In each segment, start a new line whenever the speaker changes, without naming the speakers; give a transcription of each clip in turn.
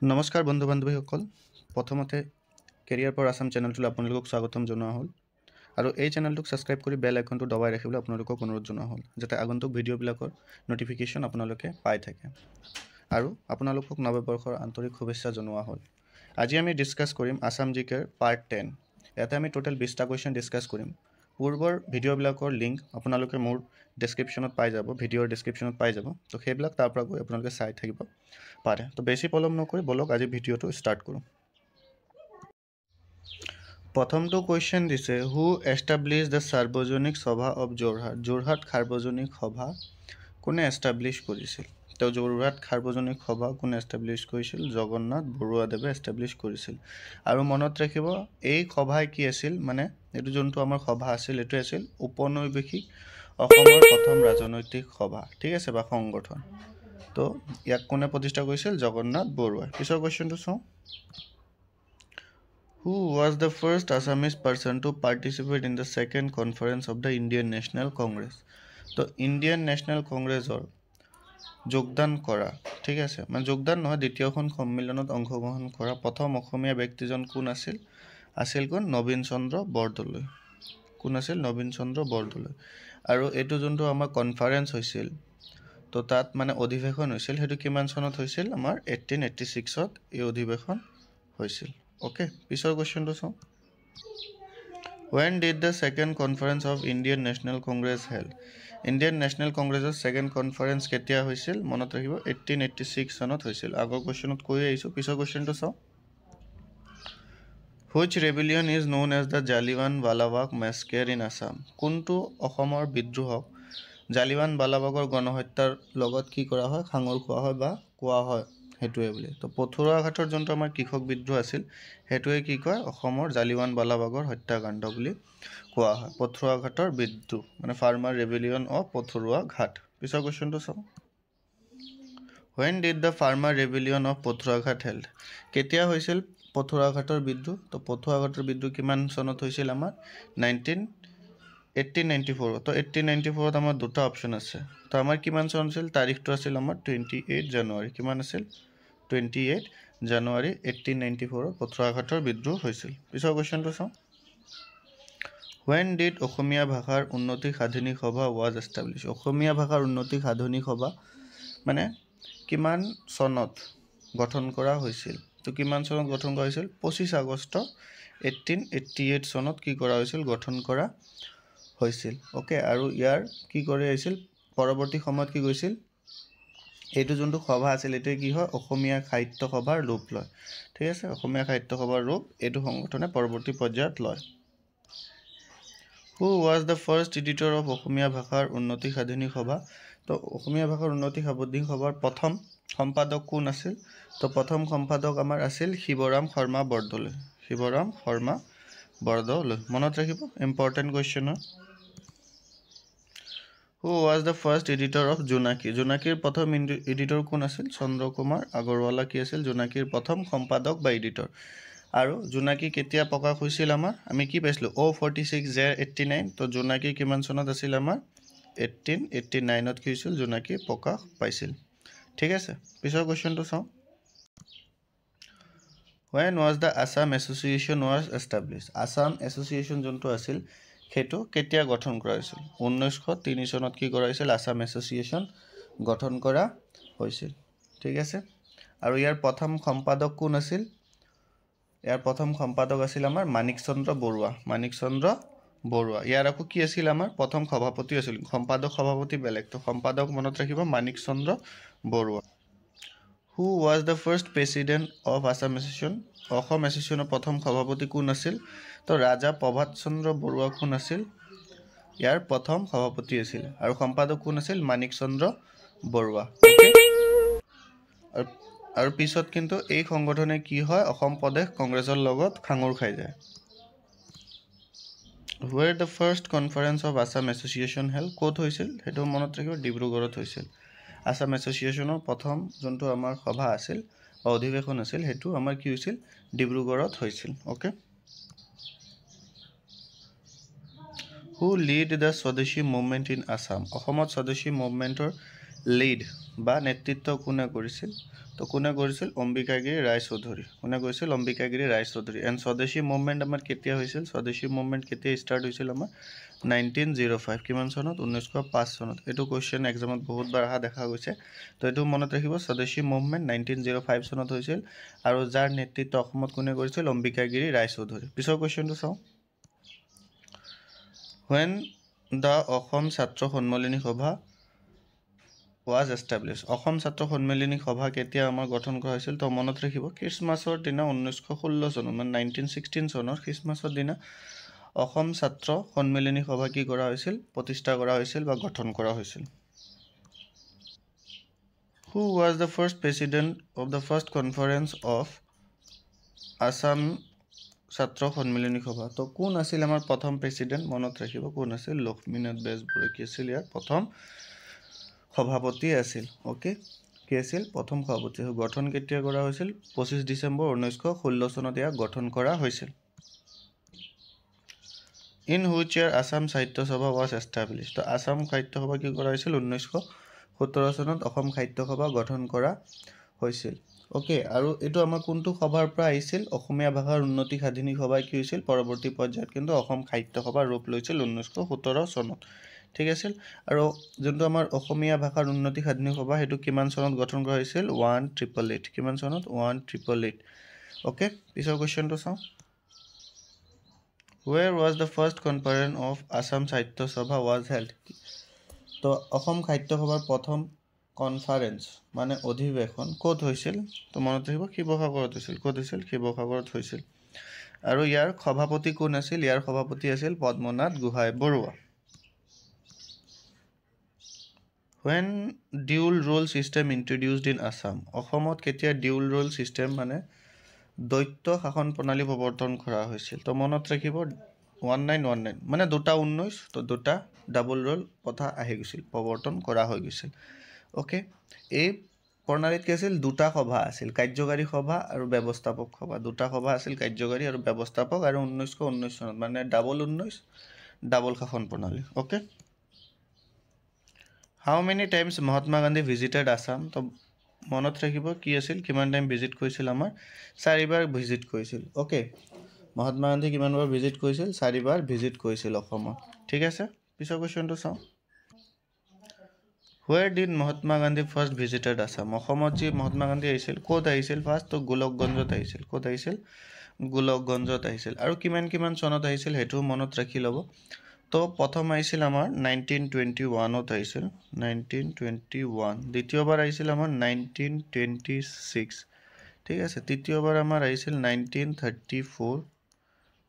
নমস্কাৰ বন্ধু বান্ধৱীসকল প্ৰথমতে কেৰিয়াৰ ফৰ আসাম চেনেলটোলৈ আপোনালোকক স্বাগতম জনোৱা হ'ল আৰু এই চেনেলটোক ছাবস্ক্ৰাইব কৰি বেল আইকনটো দবাই ৰাখিবলৈ আপোনালোকক অনুৰোধ জনোৱা হ'ল যাতে আগন্তুক ভিডিঅ'বিলাকৰ নটিফিকেশ্যন আপোনালোকে পাই থাকে আৰু আপোনালোকক নৱবৰ্ষৰ আন্তৰিক শুভেচ্ছা জনোৱা হ'ল। আজি আমি ডিছকাছ কৰিম আসাম জিকেৰ পাৰ্ট 10। ইয়াতে আমি টোটেল 20টা কুৱেশ্যন ডিছকাছ কৰিম। পূৰ্বৰ ভিডিঅ'বিলাকৰ লিংক আপোনালোকে মোৰ ডেছক্ৰিপশ্যনত পাই যাব, ভিডিঅ'ৰ ডেছক্ৰিপশ্যনত পাই যাব। তো সেইবিলাক তাৰ পৰা গৈ আপোনালোকে চাই থাকিব পাৰে। তো বেছি পলম নকৰি বলক আজি ভিডিঅ'টো ষ্টাৰ্ট কৰোঁ। প্ৰথমটো কুৱেশ্যন দিছে, হু এষ্টাব্লিছ দ্য সাৰ্বজনিক সভা অফ যোৰহাট। যোৰহাট সাৰ্বজনিক সভা কোনে এষ্টাব্লিছ কৰিছিল? তো যোৰহাট সাৰ্বজনিক সভা কোনে এষ্টাব্লিছ কৰিছিল? জগন্নাথ বৰুৱাদেৱে এষ্টাব্লিছ কৰিছিল। আৰু মনত ৰাখিব এই সভাই কি আছিল, মানে এইটো যোনটো আমাৰ সভা আছিল এইটো আছিল উপনৈবেশিক অসমৰ প্ৰথম ৰাজনৈতিক সভা, ঠিক আছে, বা সংগঠন। তো ইয়াক কোনে প্ৰতিষ্ঠা কৰিছিল? জগন্নাথ বৰুৱাই। পিছৰ কুৱেশ্যনটো চাওঁ। Who was the first Assamese person to participate in the second conference of the Indian National Congress? তো ইণ্ডিয়ান নেশ্যনেল কংগ্ৰেছৰ যোগদান কৰা, ঠিক আছে, মানে যোগদান নহয়, দ্বিতীয়খন সন্মিলনত অংশগ্ৰহণ কৰা প্ৰথম অসমীয়া ব্যক্তিজন কোন আছিল? আছিল কোন? নবীন চন্দ্ৰ বৰদলৈ। কোন আছিল? নবীন চন্দ্ৰ বৰদলৈ। আৰু এইটো যোনটো আমাৰ কনফাৰেন্স হৈছিল, তো তাত মানে অধিৱেশন হৈছিল, সেইটো কিমান চনত হৈছিল? আমাৰ 1886ত এই অধিৱেশন হৈছিল। অ'কে, পিছৰ কুৱেশ্যনটো চাওঁ। When did the second conference of Indian National Congress held? Indian national কংগ্ৰেছৰ ছেকেণ্ড কনফাৰেন্স কেতিয়া হৈছিল? মনত ৰাখিব 1886 চনত হৈছিল। আগৰ কুৱেশ্যনত কৈ আহিছোঁ। পিছৰ কুৱেশ্যনটো চাওঁ। Which rebellion is known as the Jallianwala Massacre in Assam? কোনটো অসমৰ বিদ্ৰোহক জালিৱানৱালাবাগৰ গণহত্যাৰ লগত কি কৰা হয়? সাঙুৰ খোৱা হয় বা কোৱা হয় সেইটোৱে বুলি। তো পথৰুৱাঘাটৰ যোনটো আমাৰ কৃষক বিদ্ৰোহ আছিল সেইটোৱে কি কয়? অসমৰ জালিৱানৱালাবাগৰ হত্যাকাণ্ড বুলি কোৱা হয়। পথৰুৱাঘাটৰ বিদ্ৰোহ মানে ফাৰ্মাৰ ৰেবেলিয়ন অফ পথৰুৱাঘাট। পিছৰ কুৱেশ্যনটো চাওঁ। When did the farmer rebellion of পথৰুৱাঘাট held? কেতিয়া হৈছিল পথৰুৱাঘাটৰ বিদ্ৰোহ? তো পথৰুৱাঘাটৰ বিদ্ৰোহ কিমান চনত হৈছিল? আমাৰ 1894। তো 1894ত আমাৰ দুটা অপশ্যন আছে। তো আমাৰ কিমান চন আছিল? তাৰিখটো আছিল আমাৰ 28 জানুৱাৰী। কিমান আছিল? 28 জানুৱাৰী 1894ত পথৰুৱাঘাটৰ বিদ্ৰোহ হৈছিল। পিছৰ কুৱেশ্যনটো চাওঁ। When did অসমীয়া ভাষাৰ উন্নতি সাধনী সভা was established? অসমীয়া ভাষাৰ উন্নতি সাধনী সভা মানে কিমান চনত গঠন কৰা হৈছিল? তো কিমান চনত গঠন কৰা হৈছিল? 25 আগষ্ট 1888 চনত কি কৰা হৈছিল? গঠন কৰা হৈছিল। অ'কে, আৰু ইয়াৰ কি কৰি আহিছিল? পৰৱৰ্তী সময়ত কি কৈছিল? এইটো যোনটো সভা আছিল এইটোৱে কি হয়? অসমীয়া সাহিত্য সভাৰ ৰূপ লয়, ঠিক আছে, অসমীয়া সাহিত্য সভাৰ ৰূপ এইটো সংগঠনে পৰৱৰ্তী পৰ্যায়ত লয়। Who was the first editor of অসমীয়া ভাষাৰ উন্নতি সাধনী সভা? তো অসমীয়া ভাষাৰ উন্নতি সাধনী সভাৰ প্ৰথম সম্পাদক কোন আছিল? তো প্ৰথম সম্পাদক আমাৰ আছিল শিৱৰাম শৰ্মা বৰদলৈ। শিৱৰাম শৰ্মা বৰদলৈ। মনত ৰাখিব, ইম্পৰ্টেণ্ট কুৱেশ্যন হয়। Who was the first editor of জোনাকী? জোনাকীৰ প্ৰথম এডিটৰ কোন আছিল? চন্দ্ৰকুমাৰ আগৰৱালা কি আছিল? জোনাকীৰ প্ৰথম সম্পাদক বা এডিটৰ। আৰু জোনাকী কেতিয়া প্ৰকাশ হৈছিল? আমাৰ আমি কি পাইছিলোঁ? O46 Z89। তো জোনাকী কিমান চনত আছিল? আমাৰ 1889ত কি হৈছিল? জোনাকী প্ৰকাশ পাইছিল, ঠিক আছে। পিছৰ কুৱেশ্যনটো চাওঁ। When was the Assam Association was established? Assam association যোনটো আছিল সেইটো কেতিয়া গঠন কৰা হৈছিল? 1903 চনত কি কৰা হৈছিল? আসাম এছ'চিয়েশ্যন গঠন কৰা হৈছিল, ঠিক আছে। আৰু ইয়াৰ প্ৰথম সম্পাদক কোন আছিল? ইয়াৰ প্ৰথম সম্পাদক আছিল আমাৰ মাণিক চন্দ্ৰ বৰুৱা। মাণিক চন্দ্ৰ বৰুৱা। ইয়াৰ আকৌ কি আছিল? আমাৰ প্ৰথম সভাপতি আছিল। সম্পাদক সভাপতি বেলেগ। তো সম্পাদক মনত ৰাখিব মাণিক চন্দ্ৰ Barua. Who was the first president of Assam Association? Assam এছ'চিয়েশ্যনৰ প্ৰথম সভাপতি কোন আছিল? তো ৰাজা প্ৰভাত চন্দ্ৰ বৰুৱা কোন আছিল? ইয়াৰ প্ৰথম সভাপতি আছিল। আৰু সম্পাদক কোন আছিল? মাণিক চন্দ্ৰ বৰুৱা। আৰু পিছত কিন্তু এই সংগঠনে কি হয়? অসম প্ৰদেশ কংগ্ৰেছৰ লগত সাঙুৰ খাই যায়। Where the first conference of Assam Association held? ক'ত হৈছিল? সেইটো মনত ৰাখিব, ডিব্ৰুগড়ত হৈছিল। আসাম এছ'চিয়েশ্যনৰ প্ৰথম যোনটো আমাৰ সভা আছিল বা অধিৱেশন আছিল সেইটো আমাৰ কি হৈছিল? ডিব্ৰুগড়ত হৈছিল। অ'কে। Who lead the স্বদেশী মুভমেণ্ট ইন আসাম? অসমত স্বদেশী মুভমেণ্টৰ লিড বা নেতৃত্ব কোনে কৰিছিল? তো কোনে কৰিছিল অম্বিকাগিৰি ৰায় চৌধুৰী কোনে কৰিছিল অম্বিকাগিৰি ৰায় চৌধুৰী এণ্ড স্বদেশী মুভমেণ্ট আমাৰ কেতিয়া হৈছিল স্বদেশী মুভমেণ্ট কেতিয়া ষ্টাৰ্ট হৈছিল আমাৰ 1905 কিমান চনত 1905 চনত এইটো কোৱেশ্চন এক্সামত বহুতবাৰ অহা দেখা গৈছে তো এইটো মনত ৰাখিব স্বদেশী মুভমেণ্ট 1905 চনত হৈছিল আৰু যাৰ নেতৃত্ব অসমত কোনে কৰিছিল অম্বিকাগিৰি ৰায় চৌধুৰী পিছৰ কোৱেশ্চনটো চাওঁ when the অসম ছাত্ৰ সন্মিলনী সভা was established অসম ছাত্ৰ সন্মিলনী সভা কেতিয়া আমাৰ গঠন কৰা হৈছিল তো মনত ৰাখিব খ্ৰীষ্টমাছৰ দিনা 1916 চনত মানে 1916 চনৰ খ্ৰীষ্টমাছৰ দিনা অসম ছাত্ৰ সন্মিলনী সভা কি কৰা হৈছিল প্ৰতিষ্ঠা কৰা হৈছিল বা গঠন কৰা হৈছিল Who was the first president of the first conference of Assam ছাত্ৰ সন্মিলনী সভা তো কোন আছিল আমাৰ প্ৰথম প্ৰেসিডেন্ট মনত ৰাখিব কোন আছিল লক্ষ্মীনাথ বেজবৰুৱা কি আছিল ইয়াৰ প্ৰথম সভাপতি আছিল ওকে কি আছিল প্ৰথম সভাপতি গঠন কেতিয়া কৰা হৈছিল 25 ডিসেম্বৰ 1916 চনত ইয়াক গঠন কৰা হৈছিল In which year Assam Sahitya Sabha was established তো আসাম সাহিত্য সভা কি কৰা হৈছিল 1917 চনত অসম সাহিত্য সভা গঠন কৰা হৈছিল ওকে আৰু এটো আমাৰ কোনটো সভাৰ পৰা আহিছিল অসমীয়া ভাষাৰ উন্নতি সাধিনী সভা কি হৈছিল পৰৱৰ্তী পৰ্যায়ত কিন্তু অসম সাহিত্য সভা ৰূপ লৈছিল 1917 চনত ঠিক আছিল আৰু যোনটো আমাৰ অসমীয়া ভাষাৰ উন্নতি সাধিনী সভা হেতু কিমান চনত গঠন কৰা হৈছিল 1888 কিমান চনত 1888 ওকে পিছৰ কোৱেশ্চনটো চাওঁ Where was the first conference of Assam Sahitya Sabha was held? তো অসম সাহিত্য সভাৰ প্ৰথম কনফাৰেন্স মানে অধিৱেশন ক'ত হৈছিল তো মনত ৰাখিব শিৱসাগৰত হৈছিল ক'ত হৈছিল শিৱসাগৰত হৈছিল আৰু ইয়াৰ সভাপতি কোন আছিল ইয়াৰ সভাপতি আছিল Padmanath Gohain Barua When dual role system introduced in Assam অসমত কেতিয়া dual role system মানে দ্বৈত শাসন প্ৰণালী প্ৰৱৰ্তন কৰা হৈছিল তো মনত ৰাখিব 1919 মানে দুটা 19 তো দুটা ডাবল ৰোল কথা আহি গৈছিল প্ৰৱৰ্তন কৰা হৈ গৈছিল ওকে এই প্ৰণালীত কি আছিল দুটা সভা আছিল কাৰ্যকাৰী সভা আৰু ব্যৱস্থাপক সভা দুটা সভা আছিল কাৰ্যকাৰী আৰু ব্যৱস্থাপক আৰু 1919 চনত মানে ডাবল 19 ডাবল শাসন প্ৰণালী okay How many times Mahatma Gandhi visited Assam তো মনত ৰাখিব কি আছিল কিমান টাইম ভিজিট কৰিছিল আমাৰ চাৰিবাৰ ভিজিট কৰিছিল ওকে মহাত্মা গান্ধী কিমানবাৰ ভিজিট কৰিছিল চাৰিবাৰ ভিজিট কৰিছিল অসমত ঠিক আছে পিছৰ কোৱেশ্চনটো চাওঁ Where did Mahatma Gandhi first visited Assam অসমত যি মহাত্মা গান্ধী আহিছিল ক'ত আহিছিল ফাৰ্ষ্ট তো গোলকগঞ্জত আহিছিল ক'ত আহিছিল গোলকগঞ্জত আহিছিল আৰু কিমান চনত আহিছিল হেতু মনত ৰাখি লব তো প্ৰথম আহিছিল আমাৰ 1921 ত আহিছিল 1921 দ্বিতীয়বাৰ আহিছিল আমাৰ 1926 ঠিক আছে তৃতীয়বাৰ আমাৰ আহিছিল 1934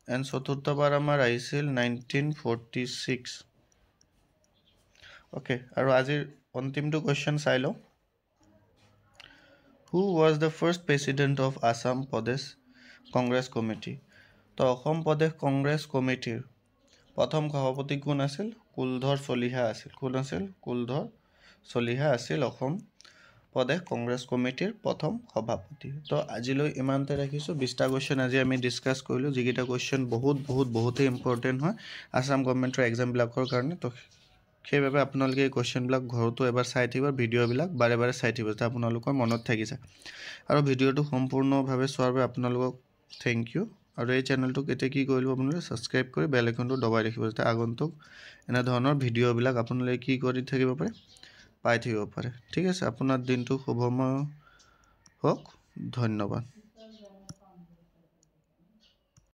এণ্ড চতুৰ্থবাৰ আমাৰ আহিছিল 1946 ওকে আৰু আজিৰ অন্তিমটো কোৱেশ্চন চাই লও Who was the first president of Assam Pradesh Congress Committee তো অসম প্ৰদেশ কংগ্ৰেছ কমিটিৰ প্ৰথম সভাপতি কোন আছিল কুলধৰ চলিহা আছিল কোন আছিল কুলধৰ চলিহা আছিল অসম প্ৰদেশ কংগ্ৰেছ কমিটিৰ প্ৰথম সভাপতি তো আজিলৈ ইমানতে ৰাখিছো 20টা কোৱেশ্চন আজি আমি ডিসকাস কৰিলো যিকিটা কোৱেশ্চন বহুতেই ইম্পৰ্টেন্ট হয় আসাম গভৰ্ণমেণ্টৰ এক্সাম বিলাকৰ কাৰণে তো সেইবাবে আপোনালোকে এই কোৱেশ্চন বিলাক ঘৰতো এবাৰ চাই থাকিব ভিডিও বিলাক বাৰে বাৰে চাই থাকিব যাতে আপোনালোকৰ মনত থাকি যায় আৰু ভিডিওটো সম্পূৰ্ণভাৱে চোৱাৰ বাবে আপোনালোকক থ্যাংক ইউ আৰু এই চেনেলটো কেতিয়া কি কৰিলো আপোনালোকে সাবস্ক্ৰাইব কৰি বেল আইকনটো দবাই ৰাখিব যাতে আগন্তুক এনে ধৰণৰ ভিডিও বিলাক আপোনালোকে কি কৰি থাকিব পাৰে পাই থাকিব পাৰে ঠিক আছে আপোনাৰ দিনটো শুভময় হোক ধন্যবাদ